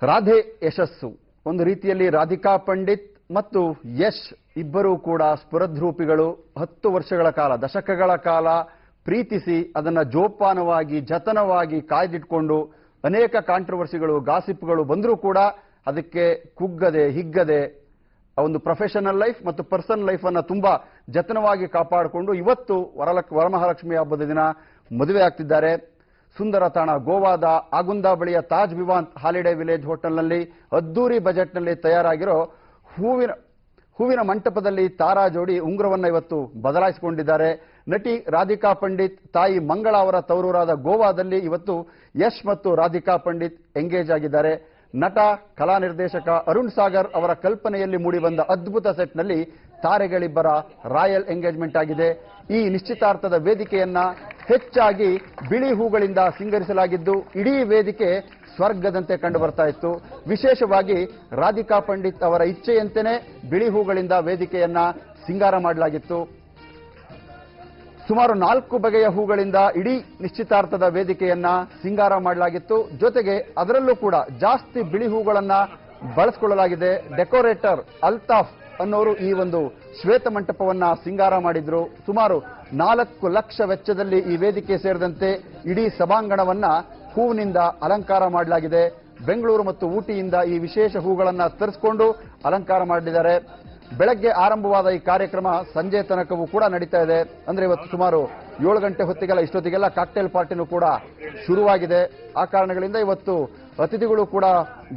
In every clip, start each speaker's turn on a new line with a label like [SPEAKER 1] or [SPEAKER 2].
[SPEAKER 1] ರಾಧೆ ಯಶಸ್ಸು ಒಂದು ರೀತಿಯಲ್ಲಿ ರಾಧಿಕಾ ಪಂಡಿತ್ ಮತ್ತು ಯಶ್ ಇಬ್ಬರೂ ಕೂಡ ಸ್ಫುರದ್ರೂಪಿಗಳು. 10 ವರ್ಷಗಳ ಕಾಲ, ದಶಕಗಳ ಕಾಲ ಪ್ರೀತಿಸಿ ಅದನ್ನ ಜೋಪಾನವಾಗಿ ಜತನವಾಗಿ ಕಾಯ್ದಿಟ್ಕೊಂಡು ಅನೇಕ ಕಾಂಟ್ರವರ್ಸಿಗಳು ಗಾಸಿಪ್ಗಳು ಬಂದರೂ ಕೂಡ ಅದಕ್ಕೆ ಕುಗ್ಗದೆ ಹಿಗ್ಗದೆ ಒಂದು ಪ್ರೊಫೆಷನಲ್ ಲೈಫ್ ಮತ್ತು ಪರ್ಸನಲ್ ಲೈಫ್ ಅನ್ನ ತುಂಬಾ ಜತನವಾಗಿ ಕಾಪಾಡಿಕೊಂಡು ಇವತ್ತು ವರಮಹಾಲಕ್ಷ್ಮಿ ಹಬ್ಬದ ದಿನ ಮದುವೆ ಆಗ್ತಿದ್ದಾರೆ. ಸುಂದರ ತಾಣ ಗೋವಾದ ಆಗುಂದಾ ಬಳಿಯ ತಾಜ್ ವಿವಾಂತ್ ಹಾಲಿಡೇ ವಿಲೇಜ್ ಹೋಟೆಲ್ನಲ್ಲಿ ಅದ್ದೂರಿ ಬಜೆಟ್ನಲ್ಲಿ ತಯಾರಾಗಿರೋ ಹೂವಿನ ಮಂಟಪದಲ್ಲಿ ತಾರಾ ಜೋಡಿ ಉಂಗುರವನ್ನ ಇವತ್ತು ಬದಲಾಯಿಸಿಕೊಂಡಿದ್ದಾರೆ. ನಟಿ ರಾಧಿಕಾ ಪಂಡಿತ್ ತಾಯಿ ಮಂಗಳ ಅವರ ತವರೂರಾದ ಗೋವಾದಲ್ಲಿ ಇವತ್ತು ಯಶ್ ಮತ್ತು ರಾಧಿಕಾ ಪಂಡಿತ್ ಎಂಗೇಜ್ ಆಗಿದ್ದಾರೆ. ನಟ ಕಲಾ ನಿರ್ದೇಶಕ ಅರುಣ್ ಸಾಗರ್ ಅವರ ಕಲ್ಪನೆಯಲ್ಲಿ ಮೂಡಿಬಂದ ಅದ್ಭುತ ಸೆಟ್ನಲ್ಲಿ ತಾರೆಗಳಿಬ್ಬರ ರಾಯಲ್ ಎಂಗೇಜ್ಮೆಂಟ್ ಆಗಿದೆ. ಈ ನಿಶ್ಚಿತಾರ್ಥದ ವೇದಿಕೆಯನ್ನ ಹೆಚ್ಚಾಗಿ ಬಿಳಿ ಹೂಗಳಿಂದ ಸಿಂಗರಿಸಲಾಗಿದ್ದು ಇಡೀ ವೇದಿಕೆ ಸ್ವರ್ಗದಂತೆ ಕಂಡು ಬರ್ತಾ ಇತ್ತು. ವಿಶೇಷವಾಗಿ ರಾಧಿಕಾ ಪಂಡಿತ್ ಅವರ ಇಚ್ಛೆಯಂತೆಯೇ ಬಿಳಿ ಹೂಗಳಿಂದ ವೇದಿಕೆಯನ್ನ ಸಿಂಗಾರ ಮಾಡಲಾಗಿತ್ತು. ಸುಮಾರು 4 ಬಗೆಯ ಹೂಗಳಿಂದ ಇಡೀ ನಿಶ್ಚಿತಾರ್ಥದ ವೇದಿಕೆಯನ್ನ ಸಿಂಗಾರ ಮಾಡಲಾಗಿತ್ತು. ಜೊತೆಗೆ ಅದರಲ್ಲೂ ಕೂಡ ಜಾಸ್ತಿ ಬಿಳಿ ಹೂಗಳನ್ನ ಬಳಸಿಕೊಳ್ಳಲಾಗಿದೆ. ಡೆಕೋರೇಟರ್ ಅಲ್ತಾಫ್ ಅನ್ನೋರು ಈ ಒಂದು ಶ್ವೇತ ಮಂಟಪವನ್ನ ಸಿಂಗಾರ ಮಾಡಿದ್ರು. ಸುಮಾರು 4 ಲಕ್ಷ ವೆಚ್ಚದಲ್ಲಿ ಈ ವೇದಿಕೆ ಸೇರಿದಂತೆ ಇಡೀ ಸಭಾಂಗಣವನ್ನ ಹೂವಿನಿಂದ ಅಲಂಕಾರ ಮಾಡಲಾಗಿದೆ. ಬೆಂಗಳೂರು ಮತ್ತು ಊಟಿಯಿಂದ ಈ ವಿಶೇಷ ಹೂಗಳನ್ನ ತರಿಸಿಕೊಂಡು ಅಲಂಕಾರ ಮಾಡಿದ್ದಾರೆ. ಬೆಳಗ್ಗೆ ಆರಂಭವಾದ ಈ ಕಾರ್ಯಕ್ರಮ ಸಂಜೆ ತನಕವೂ ಕೂಡ ನಡೀತಾ ಇದೆ. ಅಂದ್ರೆ ಇವತ್ತು ಸುಮಾರು 7 ಗಂಟೆ ಹೊತ್ತಿಗೆಲ್ಲ ಇಷ್ಟೊತ್ತಿಗೆಲ್ಲ ಕಾಕ್ಟೇಲ್ ಪಾರ್ಟಿನೂ ಕೂಡ ಶುರುವಾಗಿದೆ. ಆ ಕಾರಣಗಳಿಂದ ಇವತ್ತು ಅತಿಥಿಗಳು ಕೂಡ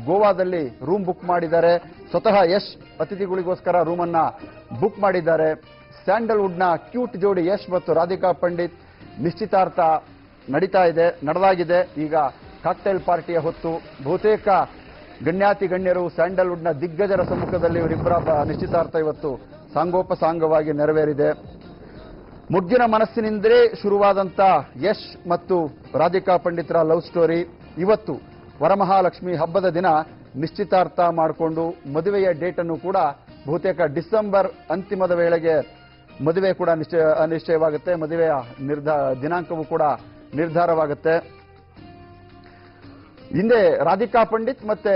[SPEAKER 1] ಗೋವಾದಲ್ಲಿ ರೂಮ್ ಬುಕ್ ಮಾಡಿದ್ದಾರೆ. ಸ್ವತಃ ಯಶ್ ಅತಿಥಿಗಳಿಗೋಸ್ಕರ ರೂಮ್ ಅನ್ನ ಬುಕ್ ಮಾಡಿದ್ದಾರೆ. ಸ್ಯಾಂಡಲ್ವುಡ್ ನ ಕ್ಯೂಟ್ ಜೋಡಿ ಯಶ್ ಮತ್ತು ರಾಧಿಕಾ ಪಂಡಿತ್ ನಿಶ್ಚಿತಾರ್ಥ ನಡೆದಾಗಿದೆ. ಈಗ ಕಾಕ್ಟೇಲ್ ಪಾರ್ಟಿಯ ಹೊತ್ತು ಬಹುತೇಕ ಗಣ್ಯಾತಿ ಗಣ್ಯರು ಸ್ಯಾಂಡಲ್ವುಡ್ ನ ದಿಗ್ಗಜರ ಸಮ್ಮುಖದಲ್ಲಿ ಇವರಿಬ್ಬರ ನಿಶ್ಚಿತಾರ್ಥ ಇವತ್ತು ಸಾಂಗೋಪಸಾಂಗವಾಗಿ ನೆರವೇರಿದೆ. ಮುಗ್ಗಿನ ಮನಸ್ಸಿನಿಂದಲೇ ಶುರುವಾದಂತ ಯಶ್ ಮತ್ತು ರಾಧಿಕಾ ಪಂಡಿತರ ಲವ್ ಸ್ಟೋರಿ ಇವತ್ತು ವರಮಹಾಲಕ್ಷ್ಮಿ ಹಬ್ಬದ ದಿನ ನಿಶ್ಚಿತಾರ್ಥ ಮಾಡಿಕೊಂಡು ಮದುವೆಯ ಡೇಟ್ ಅನ್ನು ಕೂಡ ಬಹುತೇಕ ಡಿಸೆಂಬರ್ ಅಂತಿಮದ ವೇಳೆಗೆ ಮದುವೆ ಕೂಡ ನಿಶ್ಚಯವಾಗುತ್ತೆ. ಮದುವೆಯ ದಿನಾಂಕವೂ ಕೂಡ ನಿರ್ಧಾರವಾಗುತ್ತೆ. ಹಿಂದೆ ರಾಧಿಕಾ ಪಂಡಿತ್ ಮತ್ತೆ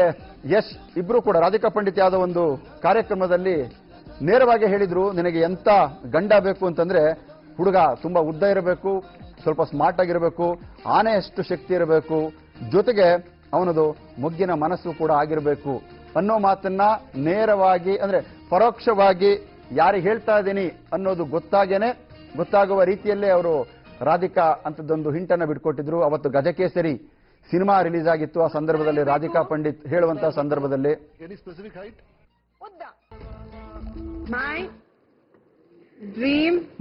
[SPEAKER 1] ಯಶ್ ಇಬ್ರು ಕೂಡ ರಾಧಿಕಾ ಪಂಡಿತ್ ಯಾವುದೋ ಒಂದು ಕಾರ್ಯಕ್ರಮದಲ್ಲಿ ನೇರವಾಗಿ ಹೇಳಿದ್ರು, ನಿನಗೆ ಎಂತ ಗಂಡ ಬೇಕು ಅಂತಂದ್ರೆ ಹುಡುಗ ತುಂಬಾ ಉದ್ದ ಇರಬೇಕು, ಸ್ವಲ್ಪ ಸ್ಮಾರ್ಟ್ ಆಗಿರಬೇಕು, ಆನೆಯಷ್ಟು ಶಕ್ತಿ ಇರಬೇಕು, ಜೊತೆಗೆ ಅವನದು ಮೊಗ್ಗಿನ ಮನಸ್ಸು ಕೂಡ ಆಗಿರಬೇಕು ಅನ್ನೋ ಮಾತನ್ನ ನೇರವಾಗಿ ಅಂದ್ರೆ ಪರೋಕ್ಷವಾಗಿ ಯಾರಿಗೆ ಹೇಳ್ತಾ ಇದ್ದೀನಿ ಅನ್ನೋದು ಗೊತ್ತಾಗುವ ರೀತಿಯಲ್ಲೇ ಅವರು ರಾಧಿಕಾ ಅಂತದೊಂದು ಹಿಂಟನ್ನ ಬಿಟ್ಕೊಟ್ಟಿದ್ರು. ಅವತ್ತು ಗಜಕೇಸರಿ ಸಿನಿಮಾ ರಿಲೀಸ್ ಆಗಿತ್ತು. ಆ ಸಂದರ್ಭದಲ್ಲಿ ರಾಧಿಕಾ ಪಂಡಿತ್ ಹೇಳುವಂತಹ ಸಂದರ್ಭದಲ್ಲಿ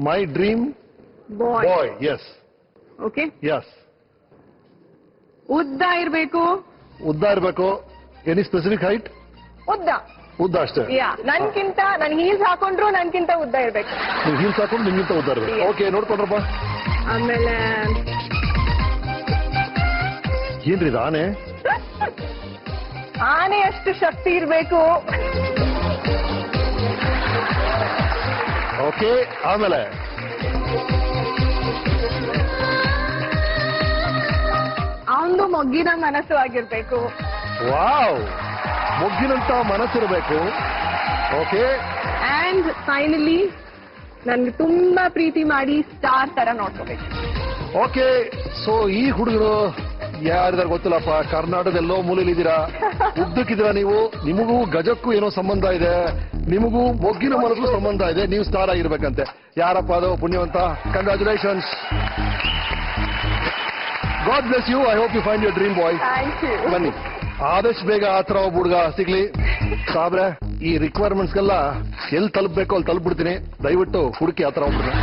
[SPEAKER 2] my dream boy yes
[SPEAKER 3] okay
[SPEAKER 2] yes
[SPEAKER 3] ಉದ್ದ ಇರಬೇಕು
[SPEAKER 2] ಎನಿ ಸ್ಪೆಸಿಫಿಕ್ ಹೈಟ್ ಉದ್ದ ಅಷ್ಟೇ
[SPEAKER 3] ನನ್ಗಿಂತ ನನ್ ಹೀಲ್ಸ್ ಹಾಕೊಂಡ್ರು ನನ್ಗಿಂತ ಉದ್ದ ಇರ್ಬೇಕು.
[SPEAKER 2] ನೀವು ಹೀಲ್ಸ್ ಹಾಕೊಂಡು ನಿಮ್ಗಿಂತ ಉದ್ದ ಇರ್ಬೇಕು. ಓಕೆ ನೋಡ್ಕೊಂಡ್ರಪ್ಪ.
[SPEAKER 3] ಆಮೇಲೆ
[SPEAKER 2] ಏನ್ರಿ ಇದು
[SPEAKER 3] ಆನೆ ಅಷ್ಟು ಶಕ್ತಿ ಇರ್ಬೇಕು.
[SPEAKER 2] ಓಕೆ ಆಮೇಲೆ
[SPEAKER 3] ಅವನು ಮೊಗ್ಗಿನ ಮನಸ್ಸು ಆಗಿರ್ಬೇಕು.
[SPEAKER 2] ವಾವ್, ಮೊಗ್ಗಿನಂತ ಮನಸ್ಸಿರಬೇಕು. ಓಕೆ
[SPEAKER 3] ಅಂಡ್ ಫೈನಲಿ ನನ್ಗೆ ತುಂಬಾ ಪ್ರೀತಿ ಮಾಡಿ ಸ್ಟಾರ್ ತರ ನೋಡ್ಕೋಬೇಕು.
[SPEAKER 2] ಓಕೆ ಸೊ ಈ ಹುಡುಗರು ಯಾರಿದಾರ ಗೊತ್ತಿಲ್ಲಪ್ಪ, ಕರ್ನಾಟಕದೆಲ್ಲೋ ಮೂಲೆಯಲ್ಲಿದ್ದೀರಾ, ಉದ್ದಕ್ಕಿದ್ದೀರಾ ನೀವು, ನಿಮಗೂ ಗಜಕ್ಕೂ ಏನೋ ಸಂಬಂಧ ಇದೆ, ನಿಮಗೂ ಮೊಗ್ಗಿನ ಮನಸ್ಸು ಸಂಬಂಧ ಇದೆ, ನೀವು ಸ್ಟಾರ್ ಆಗಿರ್ಬೇಕಂತೆ. ಯಾರಪ್ಪ ಅದು ಪುಣ್ಯವಂತ? Congratulations, god bless you. I hope you find your dream boy. ಬನ್ನಿ, ಆದಷ್ಟು ಬೇಗ ಆ ಥರ ಒಬ್ಬ ಹುಡುಗ ಸಿಗ್ಲಿ. ಸಾಬ್ರೆ, ಈ ರಿಕ್ವೈರ್ಮೆಂಟ್ಸ್ಗೆಲ್ಲ ಎಲ್ಲಿ ತಲುಪಬೇಕು ಅಲ್ಲಿ ತಲುಪ್ಬಿಡ್ತೀನಿ, ದಯವಿಟ್ಟು ಹುಡುಕಿ ಆ ಥರ ಒಬ್ಬರು.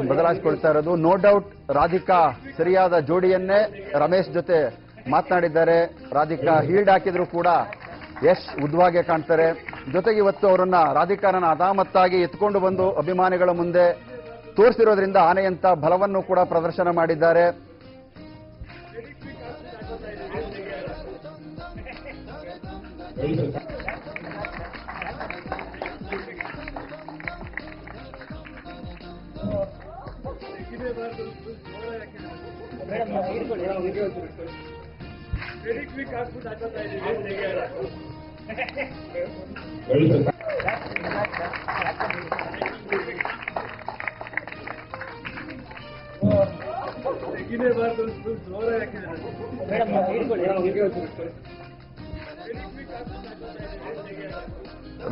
[SPEAKER 1] ಬದಲಾಯಿಸಿಕೊಳ್ತಾ ಇರೋದು. ನೋ ಡೌಟ್ ರಾಧಿಕಾ ಸರಿಯಾದ ಜೋಡಿಯನ್ನೇ ರಮೇಶ್ ಜೊತೆ ಮಾತನಾಡಿದ್ದಾರೆ. ರಾಧಿಕಾ ಹೀಲ್ಡ್ ಹಾಕಿದ್ರು ಕೂಡ ಯಶ್ ಉದ್ವಾಗೆ ಕಾಣ್ತಾರೆ. ಜೊತೆಗೆ ಇವತ್ತು ಅವರನ್ನ ರಾಧಿಕಾರನ ಅದಾಮತ್ತಾಗಿ ಎತ್ಕೊಂಡು ಬಂದು ಅಭಿಮಾನಿಗಳ ಮುಂದೆ ತೋರಿಸಿರೋದ್ರಿಂದ ಆನೆಯಂತ ಬಲವನ್ನು ಕೂಡ ಪ್ರದರ್ಶನ ಮಾಡಿದ್ದಾರೆ.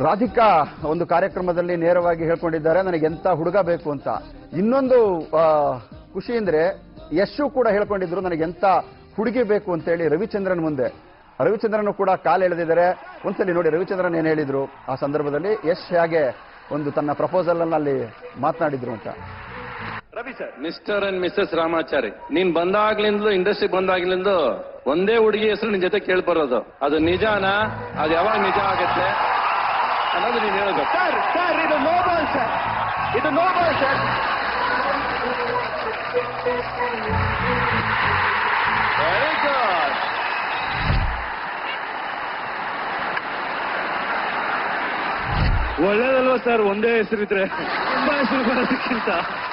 [SPEAKER 1] ರಾಧಿಕಾ ಒಂದು ಕಾರ್ಯಕ್ರಮದಲ್ಲಿ ನೇರವಾಗಿ ಹೇಳ್ಕೊಂಡಿದ್ದಾರೆ, ನನಗೆ ಎಂತ ಹುಡುಗ ಬೇಕು ಅಂತ. ಇನ್ನೊಂದು ಖುಷಿ ಅಂದ್ರೆ ಯಶು ಕೂಡ ಹೇಳ್ಕೊಂಡಿದ್ರು, ನನಗೆ ಎಂತ ಹುಡುಗಿ ಬೇಕು ಅಂತೇಳಿ ರವಿಚಂದ್ರನ್ ಮುಂದೆ. ರವಿಚಂದ್ರನ್ ಕೂಡ ಕಾಲು ಎಳೆದಿದ್ದಾರೆ. ಒಂದ್ಸಲಿ ನೋಡಿ ರವಿಚಂದ್ರನ್ ಏನ್ ಹೇಳಿದ್ರು ಆ ಸಂದರ್ಭದಲ್ಲಿ, ಯಶ್ ಹೇಗೆ ಒಂದು ತನ್ನ ಪ್ರಪೋಸಲ್ ಅನ್ನ ಅಲ್ಲಿ ಮಾತನಾಡಿದ್ರು ಅಂತ.
[SPEAKER 4] Ravi sir, mister and Mrs Ramachari, ನೀನ್ ಬಂದಾಗ್ಲಿಂದಲೂ ಇಂಡಸ್ಟ್ರಿ ಬಂದಾಗ್ಲಿಂದ ಒಂದೇ ಹುಡುಗಿ ಹೆಸರು ನಿನ್ ಜೊತೆ ಕೇಳ್ಬರೋದು. ಅದು ನಿಜಾನಾ? ಅದು ಯಾವಾಗ ನಿಜ ಆಗತ್ತೆ ಅನ್ನೋದು ನೀನ್ ಹೇಳೋದು.
[SPEAKER 5] ಸರ್ ಸರ್ ಇದು ನೋಬಲ್ ಸರ್, ಇದು ನೋಬಲ್ ಸರ್.
[SPEAKER 4] Very good.
[SPEAKER 5] ಒಳ್ಳೇದಲ್ವಾ ಸರ್ ಒಂದೇ ಹೆಸರಿದ್ರೆ, ತುಂಬಾ ಹೆಸರು ಬರೋದಕ್ಕಿಂತ.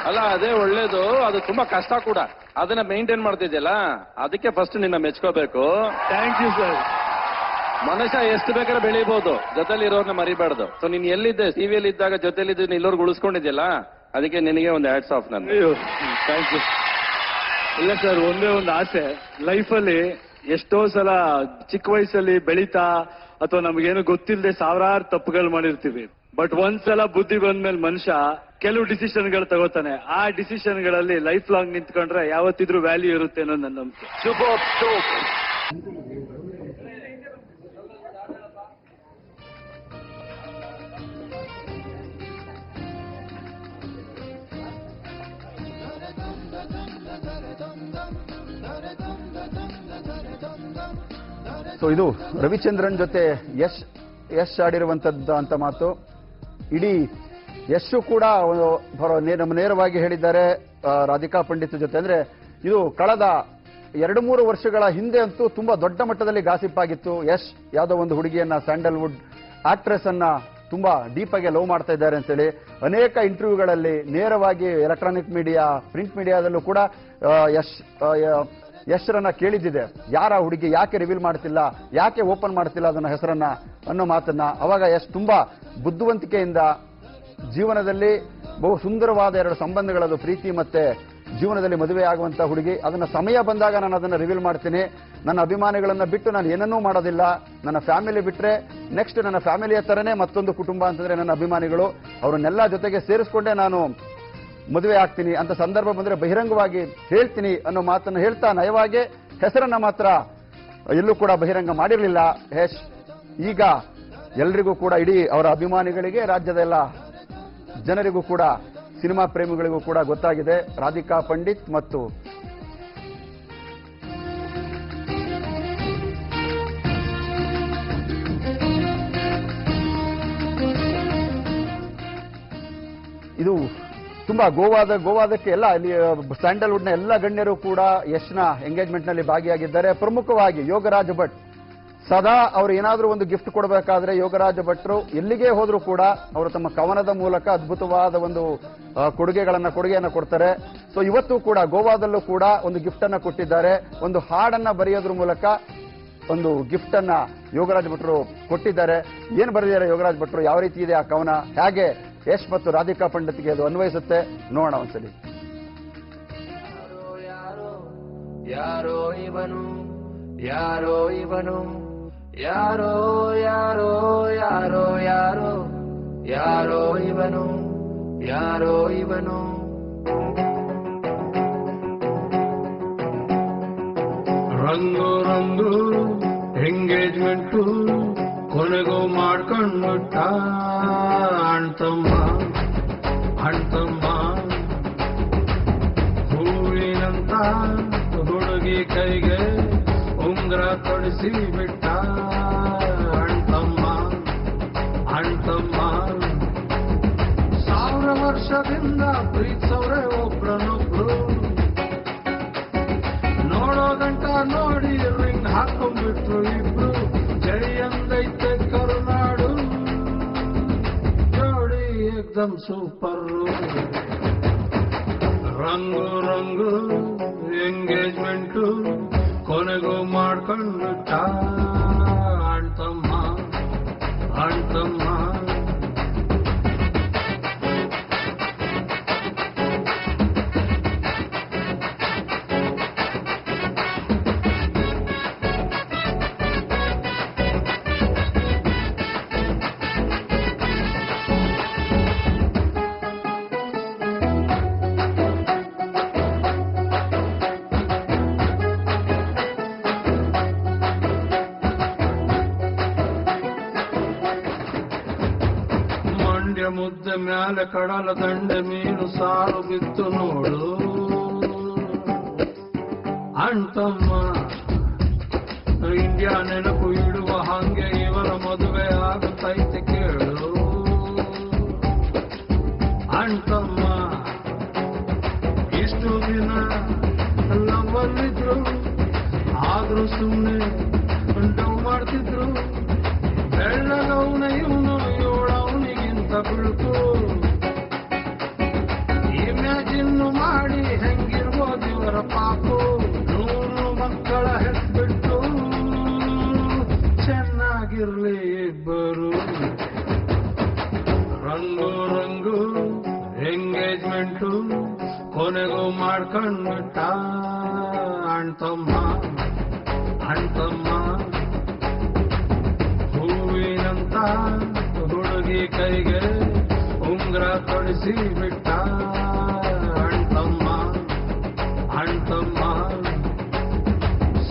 [SPEAKER 4] ಅಲ್ಲ, ಅದೇ ಒಳ್ಳೇದು. ಅದು ತುಂಬಾ ಕಷ್ಟ ಕೂಡ. ಅದನ್ನ ಮೇಂಟೈನ್ ಮಾಡ್ತಿದ್ಯಲ್ಲ, ಅದಕ್ಕೆ ಫಸ್ಟ್ ನಿನ್ನ ಮೆಚ್ಕೋಬೇಕು.
[SPEAKER 5] Thank you sir.
[SPEAKER 4] ಮನುಷ್ಯ ಎಷ್ಟು ಬೇಕಾದ್ರೆ ಬೆಳಿಬಹುದು, ಜೊತೆಲಿ ಇರೋರ್ನ ಮರಿಬಾರ್ದು. ಸೊ ನೀನ್ ಎಲ್ಲಿದ್ದೆ, ಟಿವಿಯಲ್ಲಿ ಇದ್ದಾಗ ಜೊತೆಲಿದ್ದು ಇಲ್ಲೋರ್ಗು ಉಳಿಸ್ಕೊಂಡಿದ್ಯಲ್ಲ, ಅದಕ್ಕೆ ನಿನಗೆ ಒಂದು ಹ್ಯಾಟ್ಸ್ ಆಫ್. ನಾನು
[SPEAKER 5] ಅಯ್ಯೋ ಥ್ಯಾಂಕ್ ಯು. ಇಲ್ಲ ಸರ್, ಒಂದೇ ಒಂದು ಆಸೆ ಲೈಫಲ್ಲಿ. ಎಷ್ಟೋ ಸಲ ಚಿಕ್ಕ ವಯಸ್ಸಲ್ಲಿ ಬೆಳೀತಾ ಅಥವಾ ನಮಗೇನು ಗೊತ್ತಿಲ್ಲದೆ ಸಾವಿರಾರು ತಪ್ಪುಗಳು ಮಾಡಿರ್ತೀವಿ. ಬಟ್ ಒಂದ್ಸಲ ಬುದ್ಧಿ ಬಂದ್ಮೇಲೆ ಮನುಷ್ಯ ಕೆಲವು ಡಿಸಿಷನ್ಗಳು ತಗೋತಾನೆ. ಆ ಡಿಸಿಷನ್ಗಳಲ್ಲಿ ಲೈಫ್ ಲಾಂಗ್ ನಿಂತ್ಕೊಂಡ್ರೆ ಯಾವತ್ತಿದ್ರೂ ವ್ಯಾಲ್ಯೂ ಇರುತ್ತೆ ಅನ್ನೋ ನನ್ನ ನಂಬಿಕೆ.
[SPEAKER 1] ಸೊ ಇದು ರವಿಚಂದ್ರನ್ ಜೊತೆ ಯಶ್ ಆಡಿರುವಂತದ್ದು ಅಂತ ಮಾತು. ಇಡೀ ಯಶು ಕೂಡ ನಮ್ಮ ನೇರವಾಗಿ ಹೇಳಿದ್ದಾರೆ ರಾಧಿಕಾ ಪಂಡಿತ್ ಜೊತೆ. ಅಂದ್ರೆ ಇದು ಕಳೆದ 2-3 ವರ್ಷಗಳ ಹಿಂದೆ ಅಂತೂ ತುಂಬಾ ದೊಡ್ಡ ಮಟ್ಟದಲ್ಲಿ ಗಾಸಿಪ್ ಆಗಿತ್ತು. ಯಶ್ ಯಾವುದೋ ಒಂದು ಹುಡುಗಿಯನ್ನ, ಸ್ಯಾಂಡಲ್ವುಡ್ ಆಕ್ಟ್ರೆಸ್ ಅನ್ನ ತುಂಬಾ ಡೀಪ್ ಆಗಿ ಲವ್ ಮಾಡ್ತಾ ಇದ್ದಾರೆ ಅಂತೇಳಿ ಅನೇಕ ಇಂಟರ್ವ್ಯೂಗಳಲ್ಲಿ ನೇರವಾಗಿ ಎಲೆಕ್ಟ್ರಾನಿಕ್ ಮೀಡಿಯಾ, ಪ್ರಿಂಟ್ ಮೀಡಿಯಾದಲ್ಲೂ ಕೂಡ ಯಶ್ರನ್ನ ಕೇಳಿದ್ದಿದೆ. ಯಾರ ಹುಡುಗಿ, ಯಾಕೆ ರಿವೀಲ್ ಮಾಡ್ತಿಲ್ಲ, ಯಾಕೆ ಓಪನ್ ಮಾಡ್ತಿಲ್ಲ ಅದನ್ನ ಹೆಸರನ್ನ ಅನ್ನೋ ಮಾತನ್ನ. ಅವಾಗ ಯಶ್ ತುಂಬಾ ಬುದ್ಧಿವಂತಿಕೆಯಿಂದ ಜೀವನದಲ್ಲಿ ಬಹು ಸುಂದರವಾದ 2 ಸಂಬಂಧಗಳದು, ಪ್ರೀತಿ ಮತ್ತೆ ಜೀವನದಲ್ಲಿ ಮದುವೆ ಆಗುವಂತ ಹುಡುಗಿ. ಅದನ್ನ ಸಮಯ ಬಂದಾಗ ನಾನು ಅದನ್ನ ರಿವೀಲ್ ಮಾಡ್ತೀನಿ. ನನ್ನ ಅಭಿಮಾನಿಗಳನ್ನ ಬಿಟ್ಟು ನಾನು ಏನನ್ನೂ ಮಾಡೋದಿಲ್ಲ. ನನ್ನ ಫ್ಯಾಮಿಲಿ ಬಿಟ್ರೆ ನೆಕ್ಸ್ಟ್ ನನ್ನ ಫ್ಯಾಮಿಲಿಯ ತರನೇ ಮತ್ತೊಂದು ಕುಟುಂಬ ಅಂತಂದ್ರೆ ನನ್ನ ಅಭಿಮಾನಿಗಳು. ಅವರನ್ನೆಲ್ಲ ಜೊತೆಗೆ ಸೇರಿಸ್ಕೊಂಡೇ ನಾನು ಮದುವೆ ಆಗ್ತೀನಿ ಅಂತ ಸಂದರ್ಭ ಬಂದ್ರೆ ಬಹಿರಂಗವಾಗಿ ಹೇಳ್ತೀನಿ ಅನ್ನೋ ಮಾತನ್ನು ಹೇಳ್ತಾ ನಯವಾಗಿ ಹೆಸರನ್ನ ಮಾತ್ರ ಎಲ್ಲೂ ಕೂಡ ಬಹಿರಂಗ ಮಾಡಿರಲಿಲ್ಲ ಯಶ್. ಈಗ ಎಲ್ರಿಗೂ ಕೂಡ, ಇಡೀ ಅವರ ಅಭಿಮಾನಿಗಳಿಗೆ, ರಾಜ್ಯದ ಎಲ್ಲ ಜನರಿಗೂ ಕೂಡ, ಸಿನಿಮಾ ಪ್ರೇಮಿಗಳಿಗೂ ಕೂಡ ಗೊತ್ತಾಗಿದೆ ರಾಧಿಕಾ ಪಂಡಿತ್ ಮತ್ತು ಇದು ತುಂಬಾ ಗೋವಾದಕ್ಕೆ ಎಲ್ಲ ಇಲ್ಲಿ ಸ್ಯಾಂಡಲ್ವುಡ್ನ ಎಲ್ಲ ಗಣ್ಯರು ಕೂಡ ಯಶ್ನ ಎಂಗೇಜ್ಮೆಂಟ್ ನಲ್ಲಿ ಭಾಗಿಯಾಗಿದ್ದಾರೆ. ಪ್ರಮುಖವಾಗಿ ಯೋಗರಾಜ್ ಭಟ್. ಸದಾ ಅವರು ಏನಾದರೂ ಒಂದು ಗಿಫ್ಟ್ ಕೊಡಬೇಕಾದ್ರೆ ಯೋಗರಾಜ್ ಭಟ್ರು ಎಲ್ಲಿಗೆ ಹೋದ್ರೂ ಕೂಡ ಅವರು ತಮ್ಮ ಕವನದ ಮೂಲಕ ಅದ್ಭುತವಾದ ಒಂದು ಕೊಡುಗೆಯನ್ನು ಕೊಡ್ತಾರೆ. ಸೊ ಇವತ್ತು ಕೂಡ ಗೋವಾದಲ್ಲೂ ಕೂಡ ಒಂದು ಗಿಫ್ಟ್ ಅನ್ನ ಕೊಟ್ಟಿದ್ದಾರೆ. ಒಂದು ಹಾಡನ್ನ ಬರೆಯೋದ್ರ ಮೂಲಕ ಒಂದು ಗಿಫ್ಟ್ ಅನ್ನ ಯೋಗರಾಜ್ ಭಟ್ರು ಕೊಟ್ಟಿದ್ದಾರೆ. ಏನ್ ಬರೆದಿದ್ದಾರೆ ಯೋಗರಾಜ್ ಭಟ್ರು, ಯಾವ ರೀತಿ ಇದೆ ಆ ಕವನ, ಹೇಗೆ ಯಶ್ ಮತ್ತು ರಾಧಿಕಾ ಪಂಡಿತ್ಗೆ ಅದು ಅನ್ವಯಿಸುತ್ತೆ ನೋಡೋಣ ಒಂದ್ಸಲಿ.
[SPEAKER 6] ಯಾರೋ ಇವನು, ಯಾರೋ ಇವನು, ಯಾರೋ ಯಾರೋ ಯಾರೋ ಯಾರೋ ಯಾರೋ ಇವನು, ಯಾರೋ ಇವನು.
[SPEAKER 7] ರಂಗು ರಂಗು ಎಂಗೇಜ್ಮೆಂಟು ಕೊನೆಗೂ ಮಾಡ್ಕೊಂಡ್ಬಿಟ್ಟ ಅಣ್ತಮ್ಮ ಅಣ್ತಮ್ಮ. ಹೂವಿನಂತ ಹುಡುಗಿ ಕೈಗೆ ಉಂಗ್ರ ತೊಡಿಸಿ ಬಿಟ್ಟ ಅಣ್ತಮ್ಮ ಅಣ್ತಮ್ಮ 1000 ವರ್ಷದಿಂದ ಪ್ರೀತಿಸವ್ರೆ ಒಬ್ರನೊಬ್ರು ನೋಡೋ ಗಂಟ ನೋಡಿ ರಿಂಗ್ ಹಾಕೊಂಡ್ಬಿಟ್ರು ಇಬ್ರು ಜೈ ಅಂದೈತೆ ಕರುನಾಡು ಜೋಡಿ ಏಕ್ದಮ್ ಸೂಪರ್ ರಂಗು ರಂಗು ಎಂಗೇಜ್ಮೆಂಟು ಕೊನೆಗೂ ಮಾಡ್ಕೊಂಡ್ಬಿಟ್ಟ ಅಣ್ತಮ್ಮ ಅಣ್ತಮ್ಮ ಮುದ್ದೆ ಮ್ಯಾಲೆ ಕಡಲ ದಂಡೆ ಮೀನು ಸಾರು ಬಿತ್ತು ನೋಡು ಅಣ್ತಮ್ಮ ಇಂಡಿಯಾ ನೆನಪು ಇಡುವ ಹಂಗೆ ಇವರ ಮದುವೆ ಆಗುತ್ತೈತೆ ಕೇಳು ಅಣ್ತಮ್ಮ ಇಷ್ಟು ದಿನ ಲವ್ವಲ್ಲಿದ್ರು ಆದ್ರೂ ಸುಮ್ಮನೆ ಡವ್ ಮಾಡ್ತಿದ್ರು ಬೆಳ್ಳಗವನ ಇವನು ಇವಳವನಿಗಿಂತ ಬಿಳುಕು ಇಮ್ಯಾಜಿನ್ ಮಾಡಿ ಹೆಂಗಿರ್ಬೋದು ಇವರ ಪಾಪು 100 ಮಕ್ಕಳ ಹೆಸ್ಬಿಟ್ಟು ಚೆನ್ನಾಗಿರ್ಲಿ ಇಬ್ಬರು ರಂಗು ರಂಗು ಎಂಗೇಜ್ಮೆಂಟು ಕೊನೆಗೂ ಮಾಡ್ಕೊಂಡ್ಬಿಟ್ಟ ಅಣ್ತಮ್ಮ ಅಣ್ತಮ್ಮ ಹೂವಿನಂತ ಹುಡುಗಿ ಕೈಗೆ ಉಂಗ್ರ ತೊಡಿಸಿ ಬಿಟ್ಟ ಅಣ್ತಮ್ಮ ಅಣ್ತಮ್ಮ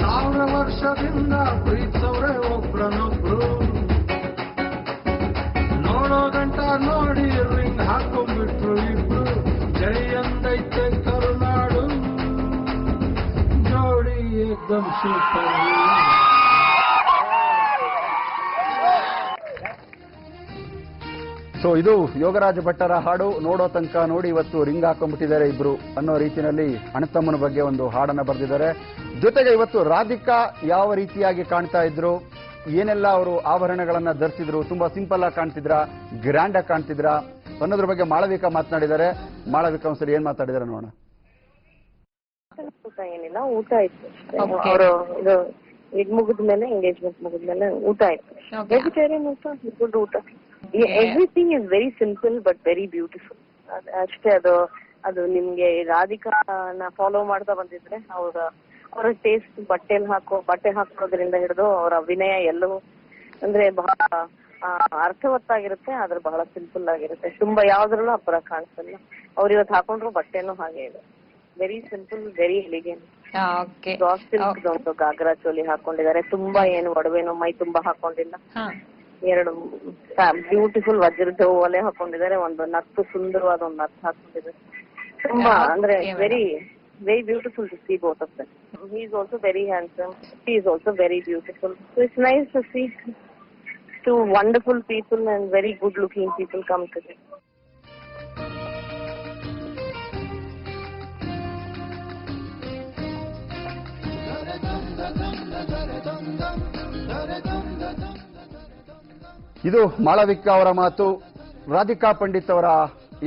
[SPEAKER 7] 1000 ವರ್ಷದಿಂದ ಪ್ರೀತಿಸವ್ರೆ ಒಬ್ರನೊಬ್ರು ನೋಡೋ ಗಂಟ ನೋಡಿ ರಿಂಗ್ ಹಾಕೊಂಡ್ಬಿಟ್ರು ಇಬ್ರು ಜೈ ಅಂದೈತೆ ಕರುನಾಡು ಜೋಡಿ ಏಕ್ದಮ್ ಸೂಪರ್
[SPEAKER 1] ಸೊ ಇದು ಯೋಗರಾಜ ಭಟ್ಟರ ಹಾಡು. ನೋಡೋ ತನಕ ನೋಡಿ ಇವತ್ತು ರಿಂಗ್ ಹಾಕೊಂಡ್ಬಿಟ್ಟಿದ್ದಾರೆ ಇಬ್ರು ಅನ್ನೋ ರೀತಿಯಲ್ಲಿ ಅಣ್ಣತಮ್ಮನ ಬಗ್ಗೆ ಒಂದು ಹಾಡನ್ನ ಬರೆದಿದ್ದಾರೆ. ಜೊತೆಗೆ ಇವತ್ತು ರಾಧಿಕಾ ಯಾವ ರೀತಿಯಾಗಿ ಕಾಣ್ತಾ ಇದ್ರು, ಏನೆಲ್ಲ ಅವರು ಆಭರಣಗಳನ್ನ ಧರಿಸಿದ್ರು, ತುಂಬಾ ಸಿಂಪಲ್ ಆಗಿ ಕಾಣ್ತಿದ್ರ, ಗ್ರ್ಯಾಂಡ್ ಆಗಿ ಕಾಣ್ತಿದ್ರ ಅನ್ನೋದ್ರ ಬಗ್ಗೆ ಮಾಳವಿಕಾ ಮಾತನಾಡಿದ್ದಾರೆ. ಮಾಳವಿಕಾ ಒಂದ್ಸರಿ ಏನ್ ಮಾತಾಡಿದಾರೆ ನೋಡೋಣ.
[SPEAKER 8] ಏನಿಲ್ಲ, ಊಟ ಇತ್ತು. ಅವರು ಇದು ಮುಗಿದ್ಮೇಲೆ ಎಂಗೇಜ್ಮೆಂಟ್ ಮುಗಿದ್ಮೇಲೆ ಊಟ ಇತ್ತು. ವೆಜಿಟೇರಿಯನ್ ಊಟ, ಗುಡ್ ಊಟ. Everything is very simple but very beautiful. ಅಷ್ಟೇ. ಅದು ನಿಮ್ಗೆ ರಾಧಿಕಾನ ಫಾಲೋ ಮಾಡ್ತಾ ಬಂದಿದ್ರೆ ಅವರ ಟೇಸ್ಟ್ ಬಟ್ಟೆ ಹಾಕೋದ್ರಿಂದ ಹಿಡಿದು ಅವರ ಅಭಿನಯ ಎಲ್ಲವೂ ಅಂದ್ರೆ ಬಹಳ ಅರ್ಥವತ್ತಾಗಿರುತ್ತೆ. ಆದ್ರೆ ಬಹಳ ಸಿಂಪಲ್ ಆಗಿರುತ್ತೆ. ತುಂಬಾ ಯಾವ್ದ್ರಲ್ಲೂ ಅಪರ ಕಾಣಿಸಲ್ಲ. ಅವ್ರು ಇವತ್ತು ಹಾಕೊಂಡ್ರು ಬಟ್ಟೆನೂ ಹಾಗೆ ಇದೆ. Very simple, very elegant. ಒಂದು ಗಾಗ್ರಾ ಚೋಲಿ ಹಾಕೊಂಡಿದ್ದಾರೆ. ತುಂಬಾ ಏನು ಒಡವೆನೋ ಮೈ ತುಂಬಾ ಹಾಕೊಂಡಿಲ್ಲ. 2 ಬ್ಯೂಟಿಫುಲ್ ವಜ್ರದ ಓಲೆ ಹಾಕೊಂಡಿದ್ದಾರೆ. ಒಂದು ನತ್ತು ಸುಂದರವಾದ ಒಂದು ನತ್ತು ಹಾಕೊಂಡಿದ್ದಾರೆ. ತುಂಬಾ ಅಂದ್ರೆ very very beautiful to see both of them. He is also very handsome. She is also very beautiful. So it's nice to see two wonderful people and very good looking people come together.
[SPEAKER 1] ಇದು ಮಾಳವಿಕಾ ಅವರ ಮಾತು. ರಾಧಿಕಾ ಪಂಡಿತ್ ಅವರ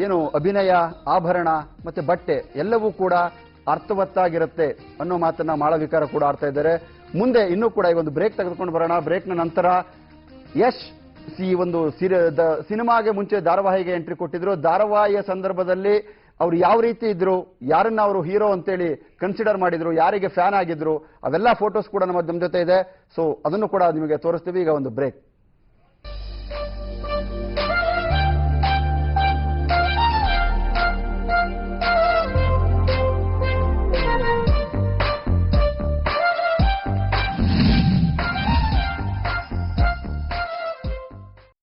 [SPEAKER 1] ಏನು ಅಭಿನಯ, ಆಭರಣ ಮತ್ತೆ ಬಟ್ಟೆ ಎಲ್ಲವೂ ಕೂಡ ಅರ್ಥವತ್ತಾಗಿರುತ್ತೆ ಅನ್ನೋ ಮಾತನ್ನ ಮಾಳವಿಕಾರ ಕೂಡ ಆಡ್ತಾ ಇದ್ದಾರೆ. ಮುಂದೆ ಇನ್ನೂ ಕೂಡ ಈ ಒಂದು ಬ್ರೇಕ್ ತೆಗೆದುಕೊಂಡು ಬರೋಣ. ಬ್ರೇಕ್ನ ನಂತರ ಯಶ್ ಒಂದು ಸಿನಿಮಾಗೆ ಮುಂಚೆ ಧಾರಾವಾಹಿಗೆ ಎಂಟ್ರಿ ಕೊಟ್ಟಿದ್ರು. ಧಾರಾವಾಹಿಯ ಸಂದರ್ಭದಲ್ಲಿ ಅವ್ರು ಯಾವ ರೀತಿ ಇದ್ರು, ಯಾರನ್ನ ಅವರು ಹೀರೋ ಅಂತೇಳಿ ಕನ್ಸಿಡರ್ ಮಾಡಿದ್ರು, ಯಾರಿಗೆ ಫ್ಯಾನ್ ಆಗಿದ್ರು, ಅವೆಲ್ಲ ಫೋಟೋಸ್ ಕೂಡ ನಮ್ಮ ಜೊತೆ ಇದೆ. ಸೊ ಅದನ್ನು ಕೂಡ ನಿಮಗೆ ತೋರಿಸ್ತೀವಿ. ಈಗ ಒಂದು ಬ್ರೇಕ್.